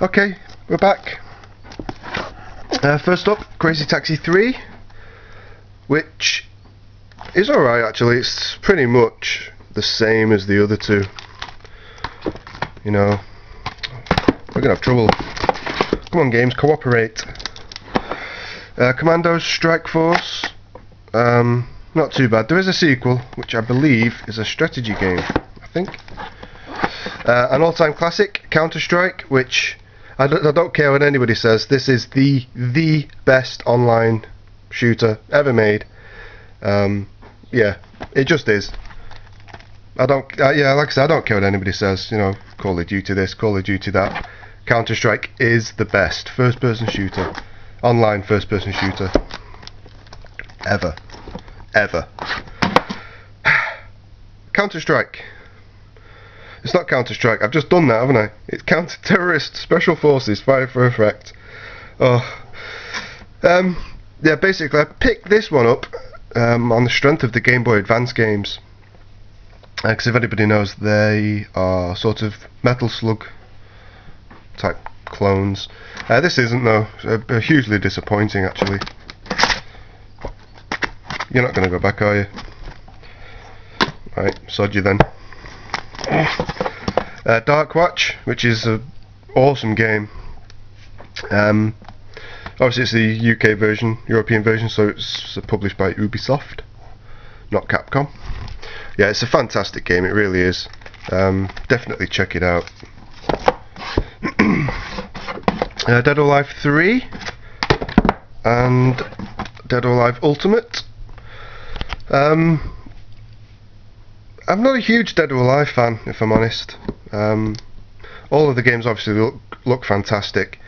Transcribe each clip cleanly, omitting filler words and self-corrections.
Okay, we're back. First up, Crazy Taxi 3, which is alright actually. It's pretty much the same as the other two. You know, we're gonna have trouble. Come on games, cooperate. Commandos Strike Force, not too bad. There is a sequel, which I believe is a strategy game, I think. An all-time classic, Counter-Strike, which I don't care what anybody says, this is the best online shooter ever made. Yeah, it just is. Yeah, like I said, I don't care what anybody says. You know, Call of Duty this, Call of Duty that. Counter-Strike is the best first-person shooter, online first-person shooter ever. Counter-Strike. It's not Counter-Strike. I've just done that, haven't I? It's Counter-Terrorist Special Forces Fire for Effect. Oh. Yeah, basically I picked this one up on the strength of the Game Boy Advance games. Because if anybody knows, they are sort of Metal Slug type clones. This isn't though. Hugely disappointing actually. You're not going to go back, are you? Right, sod you then. Dark Watch, which is an awesome game. Obviously it's the UK version, European version, so it's published by Ubisoft, not Capcom. Yeah, it's a fantastic game, it really is. Definitely check it out. Dead or Alive 3 and Dead or Alive Ultimate. I'm not a huge Dead or Alive fan, if I'm honest. All of the games obviously look fantastic,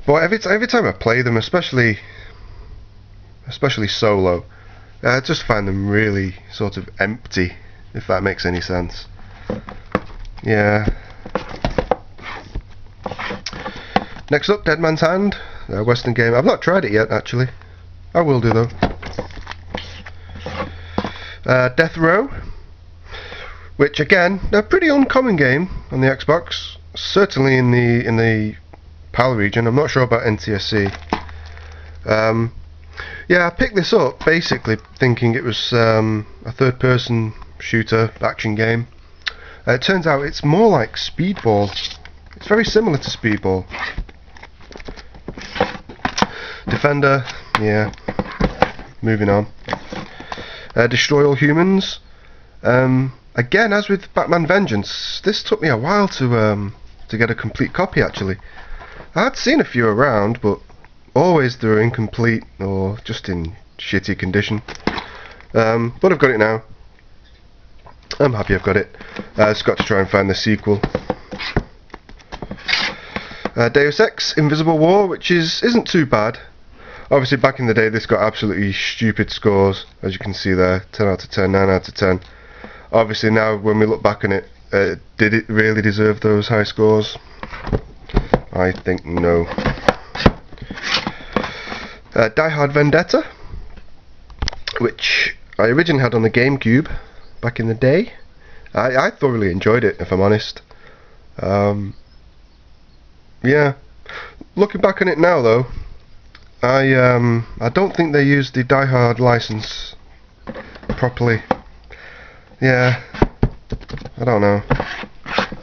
but every time I play them, especially solo, I just find them really sort of empty, if that makes any sense. Yeah. Next up, Dead Man's Hand, a Western game. I've not tried it yet, actually. I will do though. Death Row, which again, a pretty uncommon game on the Xbox. Certainly in the PAL region. I'm not sure about NTSC. Yeah, I picked this up basically thinking it was a third-person shooter action game. It turns out it's more like Speedball. It's very similar to Speedball. Defender, yeah. Moving on. Destroy All Humans. Again, as with Batman Vengeance, this took me a while to get a complete copy actually. I had seen a few around, but always they were incomplete or just in shitty condition. But I've got it now. I'm happy I've got it. Just got to try and find the sequel. Deus Ex Invisible War, which isn't too bad. Obviously back in the day this got absolutely stupid scores, as you can see there, 10 out of 10, 9 out of 10. Obviously now when we look back on it, did it really deserve those high scores? I think no. Die Hard Vendetta, which I originally had on the GameCube back in the day. I thoroughly enjoyed it, if I'm honest. Yeah, looking back on it now though, I don't think they used the Die Hard license properly. Yeah, I don't know.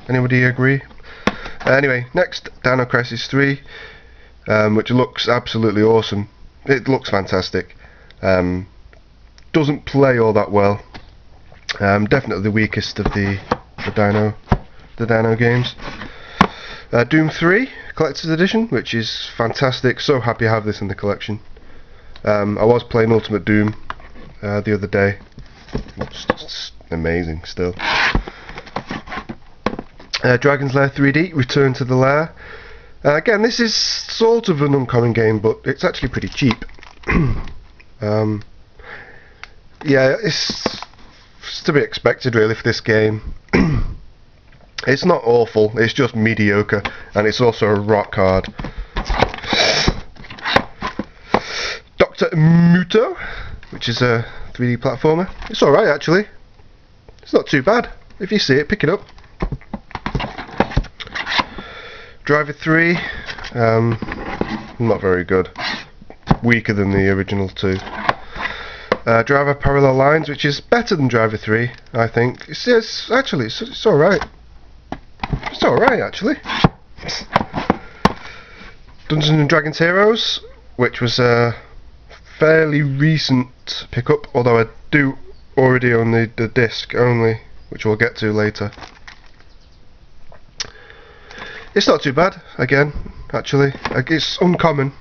Anybody agree? Anyway, next, Dino Crisis 3, which looks absolutely awesome. It looks fantastic. Doesn't play all that well. Definitely the weakest of the Dino games. Doom 3 Collector's Edition, which is fantastic. So happy I have this in the collection. I was playing Ultimate Doom the other day. It's amazing still. Dragon's Lair 3D Return to the Lair. Again, this is sort of an uncommon game, but it's actually pretty cheap. Yeah, it's to be expected really for this game. It's not awful, it's just mediocre, and it's also rock hard. Dr. Muto, which is a 3D platformer. It's alright actually. It's not too bad. If you see it, pick it up. Driver 3, not very good. Weaker than the original 2. Driver Parallel Lines, which is better than Driver 3, I think. It's alright. It's alright, actually. Dungeons and Dragons Heroes, which was a fairly recent pickup, although I do already own the disc only, which we'll get to later. It's not too bad, again, actually. It's uncommon,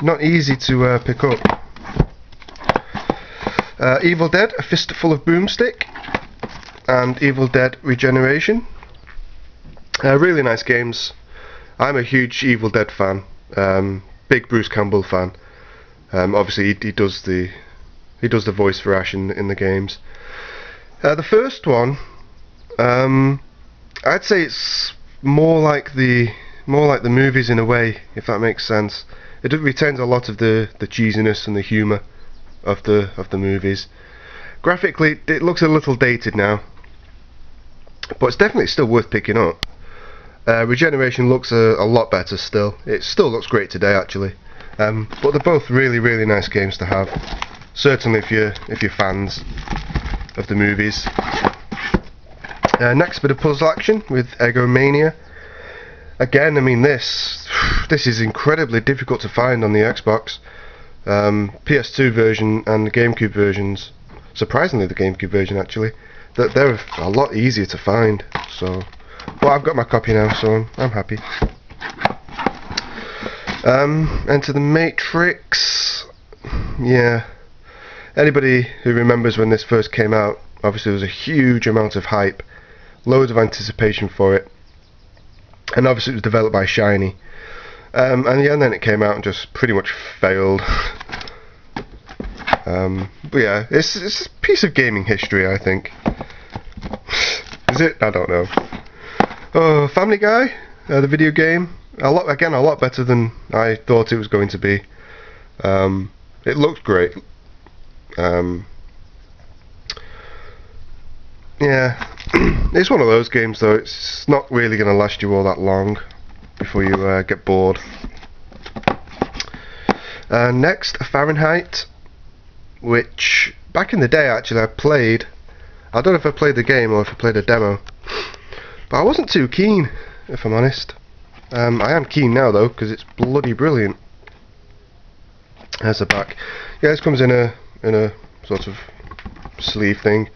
not easy to pick up. Evil Dead, A Fistful of Boomstick, and Evil Dead Regeneration. Really nice games. I'm a huge Evil Dead fan, big Bruce Campbell fan. Obviously, he does the voice for Ash in the games. The first one, I'd say it's more like the movies in a way, if that makes sense. It retains a lot of the cheesiness and the humour of the movies. Graphically, it looks a little dated now, but it's definitely still worth picking up. Regeneration looks a lot better still. It still looks great today, actually. But they're both really nice games to have. Certainly if you're fans of the movies. Next bit of puzzle action with Egomania. Again, I mean this is incredibly difficult to find on the Xbox. PS2 version and the GameCube versions, surprisingly the GameCube version actually, they're a lot easier to find. So, but I've got my copy now, so I'm happy. Enter the Matrix. Yeah. Anybody who remembers when this first came out, obviously there was a huge amount of hype, loads of anticipation for it, and obviously it was developed by Shiny. And then it came out and just pretty much failed. But yeah, it's a piece of gaming history, I think. Is it? I don't know. Oh, Family Guy, the video game, a lot better than I thought it was going to be. It looked great. Yeah, it's one of those games though. It's not really going to last you all that long before you get bored. Next, Fahrenheit, which back in the day actually I played. I don't know if I played the game or if I played a demo, but I wasn't too keen, if I'm honest. I am keen now though, because it's bloody brilliant. There's the back. Yeah, this comes in a sort of sleeve thing.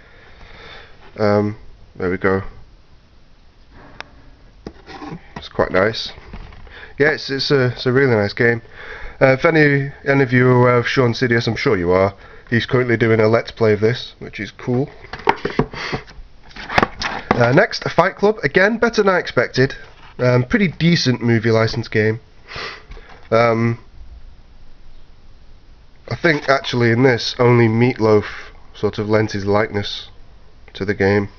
There we go. It's quite nice. Yeah, it's a really nice game. If any of you are aware of Sean Sidious, I'm sure you are. He's currently doing a let's play of this, which is cool. Next, Fight Club. Again, better than I expected. Pretty decent movie license game. I think actually in this only Meatloaf sort of lent his likeness to the game.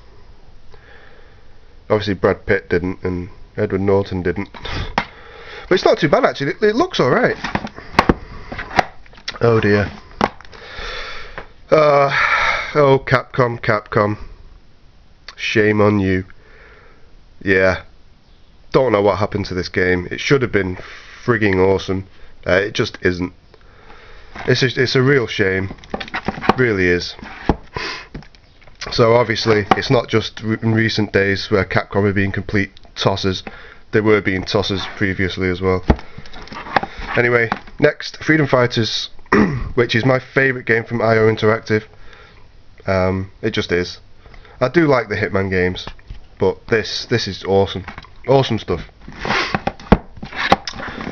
Obviously Brad Pitt didn't and Edward Norton didn't. But it's not too bad actually. It looks alright. Oh dear. Oh Capcom. Shame on you. Yeah. Don't know what happened to this game. It should have been frigging awesome. It just isn't. It's a real shame. It really is. So obviously it's not just in recent days where Capcom are being complete tossers. They were being tossers previously as well. Anyway, next, Freedom Fighters, which is my favourite game from IO Interactive. It just is. I do like the Hitman games, but this is awesome. Awesome stuff.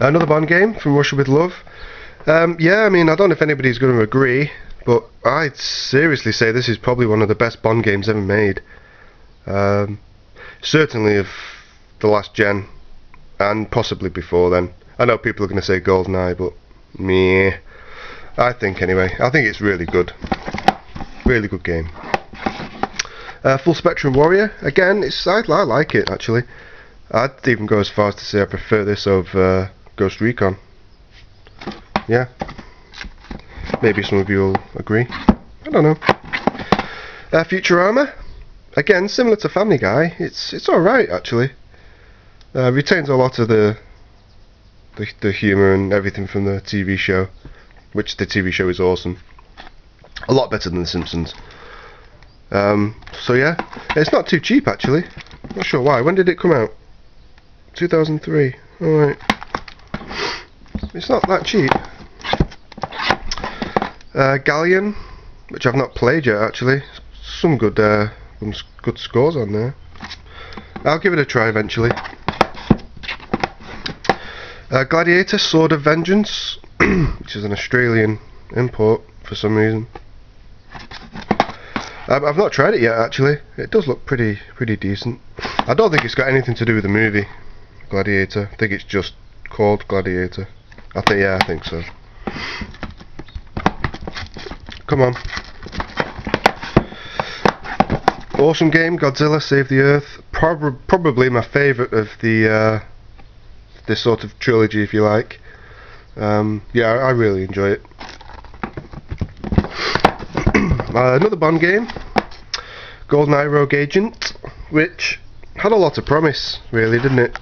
Another Bond game from Russia with Love. Yeah, I mean, I don't know if anybody's going to agree, but I'd seriously say this is probably one of the best Bond games ever made. Certainly of the last gen, and possibly before then. I know people are going to say GoldenEye, but meh. I think anyway. I think it's really good. Really good game. Full Spectrum Warrior. Again, I like it actually. I'd even go as far as to say I prefer this over Ghost Recon. Yeah. Maybe some of you will agree. I don't know. Futurama. Again, similar to Family Guy. It's alright actually. Retains a lot of the humour and everything from the TV show, which the TV show is awesome. A lot better than The Simpsons. So yeah, it's not too cheap actually. Not sure why. When did it come out? 2003. Alright. It's not that cheap. Galleon, which I've not played yet actually. Some good scores on there. I'll give it a try eventually. Gladiator, Sword of Vengeance, which is an Australian import for some reason. I've not tried it yet actually. It does look pretty decent. I don't think it's got anything to do with the movie Gladiator. I think it's just called Gladiator. I think so. Come on. Awesome game, Godzilla Save the Earth. Probably my favourite of the this sort of trilogy, if you like. Yeah, I really enjoy it. Another Bond game, GoldenEye Rogue Agent, which had a lot of promise, really, didn't it?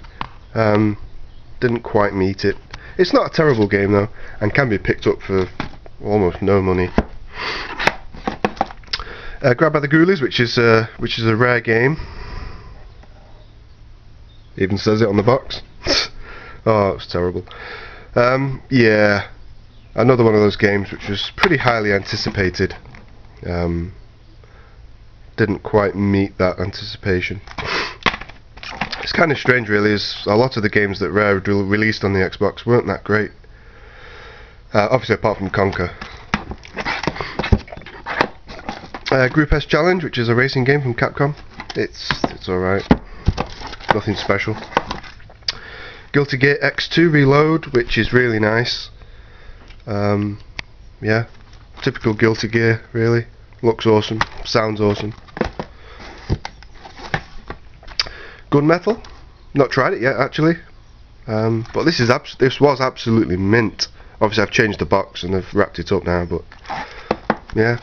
Didn't quite meet it. It's not a terrible game though, and can be picked up for almost no money. Grabbed by the Ghoulies, which is a rare game. Even says it on the box. Oh, it was terrible. Yeah, another one of those games which was pretty highly anticipated. Didn't quite meet that anticipation. It's kind of strange really, as a lot of the games that Rare released on the Xbox weren't that great. Obviously apart from Conker. Group S Challenge, which is a racing game from Capcom. It's alright. Nothing special. Guilty Gear X2 Reload, which is really nice. Yeah, typical Guilty Gear really. Looks awesome, sounds awesome. Gunmetal, not tried it yet actually. But this was absolutely mint. Obviously I've changed the box and I've wrapped it up now, but yeah.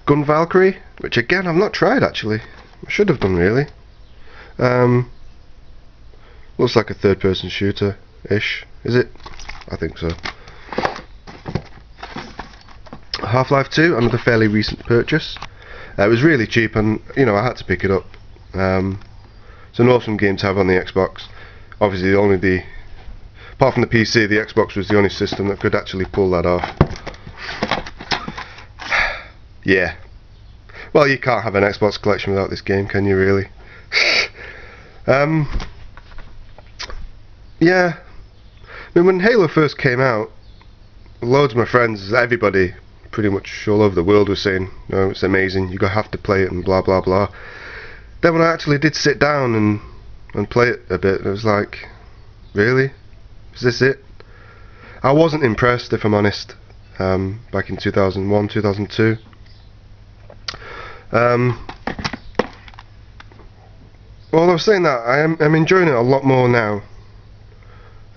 Gun Valkyrie, which again I've not tried actually. I should have done really. Looks like a third-person shooter-ish, is it? I think so. Half-Life 2, another fairly recent purchase. It was really cheap, and you know I had to pick it up. It's an awesome game to have on the Xbox. Obviously, apart from the PC, the Xbox was the only system that could actually pull that off. Yeah. Well, you can't have an Xbox collection without this game, can you really? Yeah. I mean, when Halo first came out, loads of my friends, everybody, pretty much all over the world was saying, no, it's amazing, you have to play it and blah blah blah. Then when I actually did sit down and play it a bit, it was like, really? Is this it? I wasn't impressed, if I'm honest, back in 2001, 2002. Well, I was saying that I'm enjoying it a lot more now.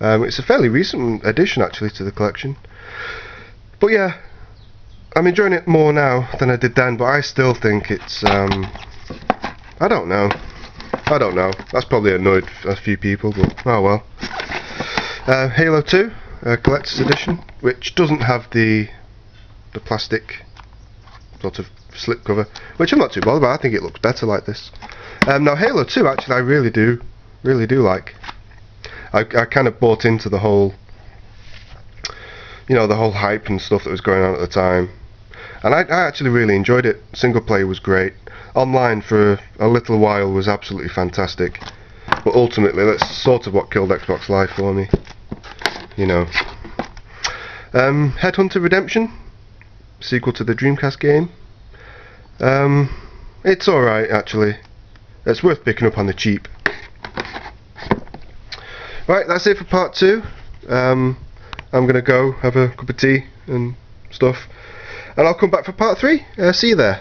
It's a fairly recent addition actually to the collection. But yeah, I'm enjoying it more now than I did then, but I still think it's I don't know. That's probably annoyed a few people, but oh well. Halo 2, Collector's Edition, which doesn't have the plastic sort of slip cover, which I'm not too bothered about. I think it looks better like this. Now Halo 2 actually I really do like. I kind of bought into the whole, the whole hype and stuff that was going on at the time, and I actually really enjoyed it. Single player was great. Online for a little while was absolutely fantastic, but ultimately that's sort of what killed Xbox Live for me. Headhunter Redemption, sequel to the Dreamcast game. It's alright actually. It's worth picking up on the cheap. Right, that's it for part 2. I'm gonna go have a cup of tea and stuff, and I'll come back for part 3. See you there.